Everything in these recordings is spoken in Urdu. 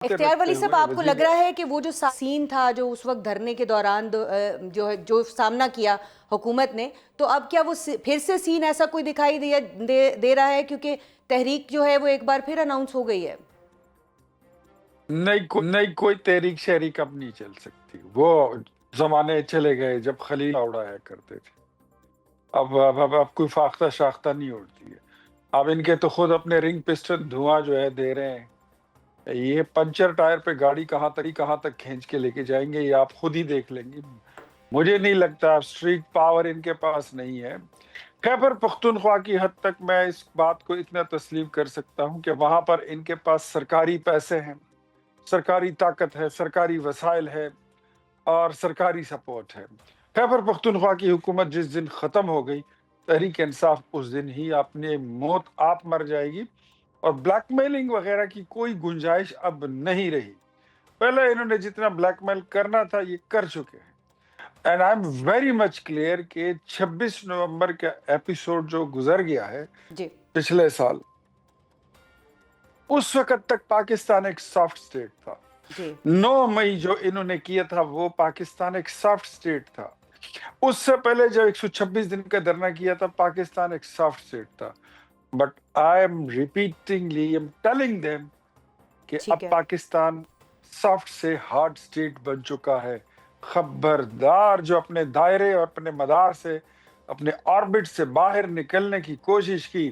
اختیار ولی رکھتے صاحب، ہوئے آپ کو لگ رہا ہے کہ وہ جو سین تھا جو اس وقت دھرنے کے دوران جو سامنا کیا حکومت نے، تو اب کیا وہ پھر سے سین ایسا کوئی دکھائی دے رہا ہے، کیونکہ تحریک جو ہے وہ ایک بار پھر اناؤنس ہو گئی ہے؟ نہیں کوئی تحریک شہریک اب نہیں چل سکتی. وہ زمانے چلے گئے جب خلیل اڑایا کرتے تھے. اب کوئی فاختہ شاختہ نہیں اڑتی ہے. اب ان کے تو خود اپنے رنگ پسٹن دھواں جو ہے دے رہے ہیں. یہ پنچر ٹائر پہ گاڑی کہاں تک کھینچ کے لے کے جائیں گے یہ آپ خود ہی دیکھ لیں گے. مجھے نہیں لگتا اسٹریٹ پاور ان کے پاس نہیں ہے. خیبر پختونخوا کی حد تک میں اس بات کو اتنا تسلیم کر سکتا ہوں کہ وہاں پر ان کے پاس سرکاری پیسے ہیں، سرکاری طاقت ہے، سرکاری وسائل ہے اور سرکاری سپورٹ ہے. خیبر پختونخوا کی حکومت جس دن ختم ہو گئی، تحریک انصاف اس دن ہی اپنی موت آپ مر جائے گی اور بلیک میلنگ وغیرہ کی کوئی گنجائش اب نہیں رہی. پہلے انہوں نے جتنا بلیک میل کرنا تھا یہ کر چکے ہیں. And I am very much clear کہ 26 نومبر کا ایپیسوڈ جو گزر گیا ہے جی پچھلے سال، اس وقت تک پاکستان ایک سافٹ سٹیٹ تھا. جی 9 مئی جو انہوں نے کیا تھا وہ پاکستان ایک سافٹ سٹیٹ تھا. اس سے پہلے جو 126 دن کا دھرنا کیا تھا پاکستان ایک سافٹ سٹیٹ تھا. But I am repeatingly am telling them کہ ٹھیک اب ہے. پاکستان سافٹ سے ہارڈ سٹیٹ بن چکا ہے. خبردار جو اپنے دائرے اور اپنے مدار سے، اپنے آربٹ سے باہر نکلنے کی کوشش کی،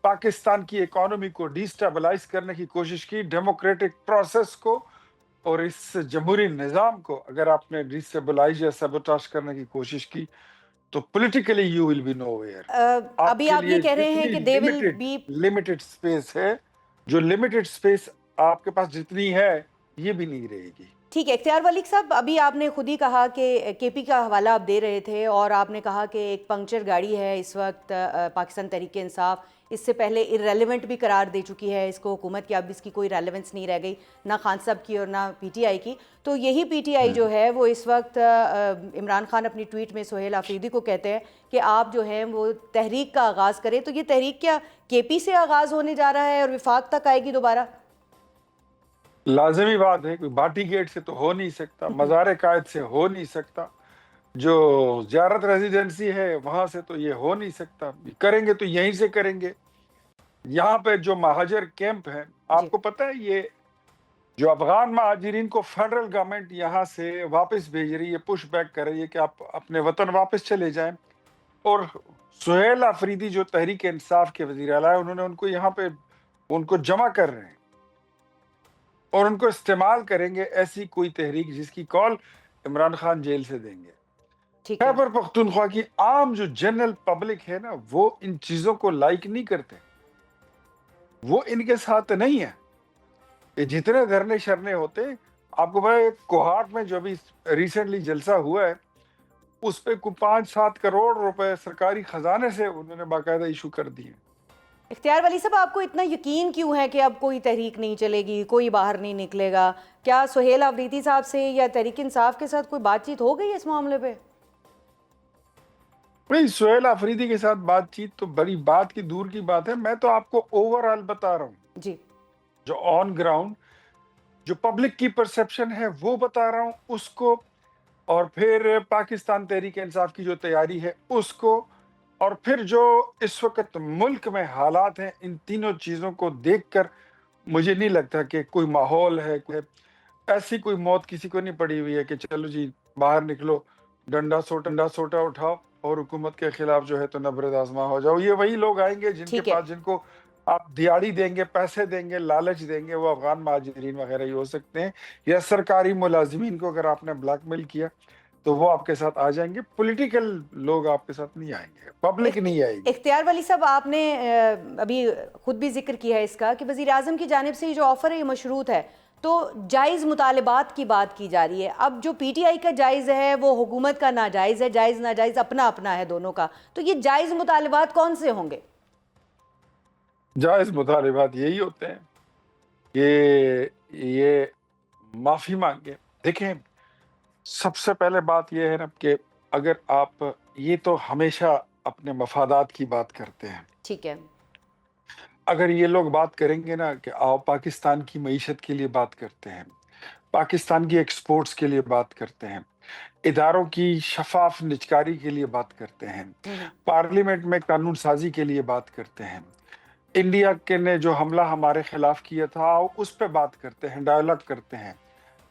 پاکستان کی اکانومی کو ڈیسٹیبلائز کرنے کی کوشش کی، ڈیموکریٹک پروسیس کو اور اس جمہوری نظام کو اگر آپ نے ڈیسٹیبلائز یا سیبوٹاج کرنے کی کوشش کی تو politically you will be nowhere. آپ ابھی کے آپ یہ لیے کہہ رہے ہیں جتنی کہ دے ول بی. لمیٹڈ اسپیس ہے، جو لمیٹڈ اسپیس آپ کے پاس جتنی ہے یہ بھی نہیں رہے گی. ٹھیک ہے اختیار ولی صاحب، ابھی آپ نے خود ہی کہا کہ کے پی کا حوالہ آپ دے رہے تھے اور آپ نے کہا کہ ایک پنکچر گاڑی ہے اس وقت پاکستان تحریک انصاف اس سے پہلے ارریلیونٹ بھی قرار دے چکی ہے اس کو حکومت کی، اب اس کی کوئی ریلیونس نہیں رہ گئی، نہ خان صاحب کی اور نہ پی ٹی آئی کی. تو یہی پی ٹی آئی جو ہے وہ اس وقت عمران خان اپنی ٹویٹ میں سہیل آفریدی کو کہتے ہیں کہ آپ جو ہیں وہ تحریک کا آغاز کریں. تو یہ تحریک کیا کے پی سے آغاز ہونے جا رہا ہے اور وفاق تک آئے گی دوبارہ؟ لازمی بات ہے، کوئی باٹی گیٹ سے تو ہو نہیں سکتا، مزار قائد سے ہو نہیں سکتا، جو زیارت ریزیڈنسی ہے وہاں سے تو یہ ہو نہیں سکتا. کریں گے تو یہیں سے کریں گے. یہاں پہ جو مہاجر کیمپ ہیں، جی آپ کو پتہ ہے یہ جو افغان مہاجرین کو فیڈرل گورنمنٹ یہاں سے واپس بھیج رہی ہے، پش بیک کر رہی ہے کہ آپ اپنے وطن واپس چلے جائیں. اور سہیل آفریدی جو تحریک انصاف کے وزیر اعلیٰ ہیں، انہوں نے ان کو یہاں پہ ان کو جمع کر رہے ہیں اور ان کو استعمال کریں گے ایسی کوئی تحریک جس کی کال عمران خان جیل سے دیں گے. ٹھیک ہے. خیبر پختونخوا کی عام جو جنرل پبلک ہے نا، وہ ان چیزوں کو لائک نہیں کرتے، وہ ان کے ساتھ نہیں ہے. یہ جتنے دھرنے شرنے ہوتے ہیں، آپ کو پتا ہے کوہاٹ میں جو ابھی ریسنٹلی جلسہ ہوا ہے اس پہ کوئی 5-7 کروڑ روپے سرکاری خزانے سے انہوں نے باقاعدہ ایشو کر دیے. اختیار ولی صاحب، آپ کو اتنا یقین کیوں ہے کہ اب کوئی تحریک نہیں چلے گی، کوئی باہر نہیں نکلے گا؟ کیا سہیل آفریدی صاحب سے یا تحریک انصاف کے ساتھ کوئی بات چیت ہو گئی اس معاملے پہ؟ بھئی سہیل آفریدی کے ساتھ بات چیت تو بڑی بات کی دور کی بات ہے. میں تو آپ کو اوور آل بتا رہا ہوں، جی جو آن گراؤنڈ جو پبلک کی پرسپشن ہے وہ بتا رہا ہوں اس کو، اور پھر پاکستان تحریک انصاف کی جو تیاری ہے اس کو، اور پھر جو اس وقت ملک میں حالات ہیں، ان تینوں چیزوں کو دیکھ کر مجھے نہیں لگتا کہ کوئی ماحول ہے، ایسی کوئی موت کسی کو نہیں پڑی ہوئی ہے کہ چلو جی باہر نکلو، ڈنڈا سوٹا اٹھاؤ اور حکومت کے خلاف جو ہے تو نبرد آزما ہو جاؤ. یہ وہی لوگ آئیں گے جن کے ٹھیک ہے. پاس، جن کو آپ دیاڑی دیں گے، پیسے دیں گے، لالچ دیں گے، وہ افغان مہاجرین وغیرہ ہی ہو سکتے ہیں، یا سرکاری ملازمین کو اگر آپ نے بلیک میل کیا تو وہ آپ کے ساتھ آ جائیں گے. پولیٹیکل لوگ آپ کے ساتھ نہیں آئیں گے، پبلک نہیں آئے گی. اختیار ولی صاحب، آپ نے ابھی خود بھی ذکر کیا ہے اس کا کہ وزیر اعظم کی جانب سے یہ جو آفر ہے یہ مشروط ہے، تو جائز مطالبات کی بات کی جا رہی ہے. اب جو پی ٹی آئی کا جائز ہے وہ حکومت کا ناجائز ہے، جائز ناجائز اپنا اپنا ہے دونوں کا. تو یہ جائز مطالبات کون سے ہوں گے؟ جائز مطالبات یہی ہوتے ہیں کہ یہ معافی مانگے. دیکھیں، سب سے پہلے بات یہ ہے نا کہ اگر آپ، یہ تو ہمیشہ اپنے مفادات کی بات کرتے ہیں. ٹھیک ہے. اگر یہ لوگ بات کریں گے نا کہ آؤ پاکستان کی معیشت کے لیے بات کرتے ہیں، پاکستان کی ایکسپورٹس کے لیے بات کرتے ہیں، اداروں کی شفاف نجکاری کے لیے بات کرتے ہیں، ہوں، پارلیمنٹ میں قانون سازی کے لیے بات کرتے ہیں، انڈیا کے نے جو حملہ ہمارے خلاف کیا تھا آؤ اس پہ بات کرتے ہیں، ڈائلاگ کرتے ہیں،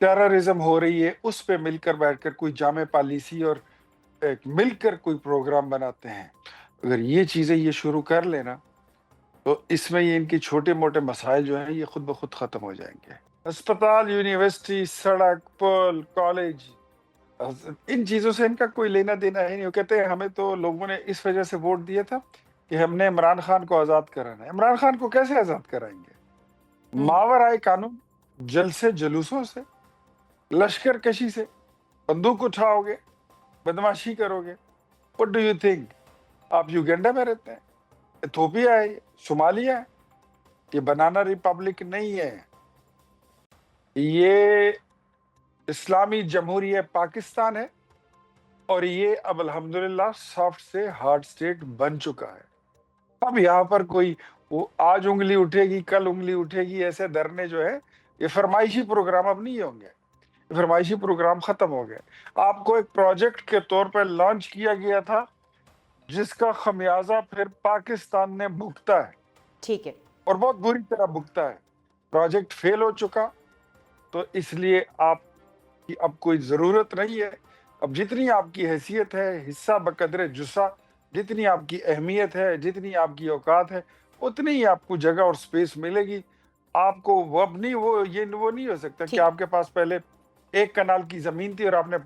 ٹیررزم ہو رہی ہے اس پہ مل کر بیٹھ کر کوئی جامع پالیسی اور ایک مل کر کوئی پروگرام بناتے ہیں۔ اگر یہ چیزیں یہ شروع کر لینا تو اس میں یہ ان کی چھوٹے موٹے مسائل جو ہیں یہ خود بخود ختم ہو جائیں گے۔ اسپتال، یونیورسٹی، سڑک، پل، کالج، ان چیزوں سے ان کا کوئی لینا دینا ہے نہیں۔ وہ کہتے ہیں ہمیں تو لوگوں نے اس وجہ سے ووٹ دیا تھا کہ ہم نے عمران خان کو آزاد کرانا ہے۔ عمران خان کو کیسے آزاد کرائیں گے؟ ہوں۔ ماورائے قانون، جلسے جلوسوں سے، لشکر کشی سے، بندوق اٹھاؤ گے، بدماشی کرو گے۔ What do you think؟ آپ یوگینڈا میں رہتے ہیں، ایتھوپیا ہے، یہ صومالیہ ہے، یہ بنانا ریپبلک نہیں ہے، یہ اسلامی جمہوریہ پاکستان ہے، اور یہ اب الحمدللہ سافٹ سے ہارڈ اسٹیٹ بن چکا ہے۔ اب یہاں پر کوئی وہ آج انگلی اٹھے گی کل انگلی اٹھے گی ایسے دھرنے جو ہے یہ فرمائشی پروگرام اب نہیں ہوں گے، یہ فرمائشی پروگرام ختم ہو گئے۔ آپ کو ایک پروجیکٹ کے طور پر لانچ کیا گیا تھا جس کا خمیازہ پھر پاکستان نے بھگتا ہے، ٹھیک ہے۔ اور بہت بری طرح بھگتا ہے۔ پروجیکٹ فیل ہو چکا، تو اس لیے آپ کی اب کوئی ضرورت نہیں ہے۔ اب جتنی آپ کی حیثیت ہے، حصہ بقدر جسہ، جتنی آپ کی اہمیت ہے، جتنی آپ کی اوقات ہے، اتنی ہی آپ کو جگہ اور سپیس ملے گی۔ آپ کو وہ اب نہیں وہ نہیں ہو سکتا کہ ٹھیک۔ آپ کے پاس پہلے ایک کنال کی زمین تھی اور آپ نے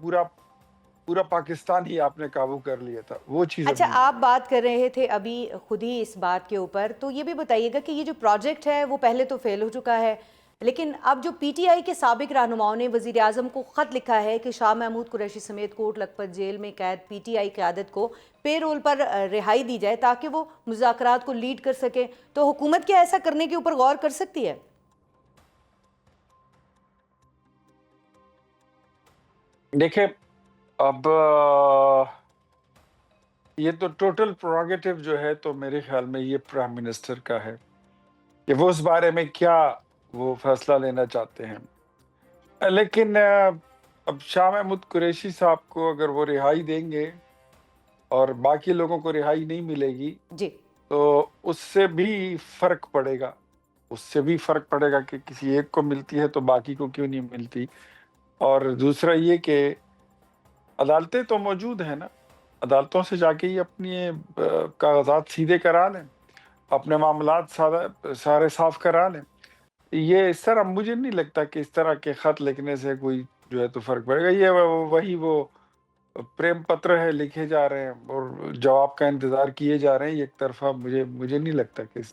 پورا پاکستان ہی آپ نے قابو کر لیا تھا۔ وہ چیز اب اچھا، نہیں آپ ہے۔ بات کر رہے تھے ابھی خود ہی اس بات کے اوپر، تو یہ بھی بتائیے گا کہ یہ جو پروجیکٹ ہے وہ پہلے تو فیل ہو چکا ہے، لیکن اب جو پی ٹی آئی کے سابق رہنماؤں نے وزیر اعظم کو خط لکھا ہے کہ شاہ محمود قریشی سمیت کوٹ لکھپت جیل میں قید پی ٹی آئی قیادت کو پے رول پر رہائی دی جائے تاکہ وہ مذاکرات کو لیڈ کر سکے، تو حکومت کیا ایسا کرنے کے اوپر غور کر سکتی ہے؟ دیکھیں، اب یہ تو ٹوٹل پروگیٹو جو ہے تو میرے خیال میں یہ پرائم منسٹر کا ہے کہ وہ اس بارے میں کیا وہ فیصلہ لینا چاہتے ہیں۔ لیکن اب شاہ محمود قریشی صاحب کو اگر وہ رہائی دیں گے اور باقی لوگوں کو رہائی نہیں ملے گی جی۔ تو اس سے بھی فرق پڑے گا، اس سے بھی فرق پڑے گا کہ کسی ایک کو ملتی ہے تو باقی کو کیوں نہیں ملتی۔ اور دوسرا یہ کہ عدالتیں تو موجود ہیں نا، عدالتوں سے جا کے ہی اپنی کاغذات سیدھے کرا لیں، اپنے معاملات سارے صاف کرا لیں۔ یہ اس طرح مجھے نہیں لگتا کہ اس طرح کے خط لکھنے سے کوئی جو ہے تو فرق پڑے گا۔ یہ وہی وہ پریم پتر ہے، لکھے جا رہے ہیں اور جواب کا انتظار کیے جا رہے ہیں ایک طرفہ۔ مجھے نہیں لگتا کہ اس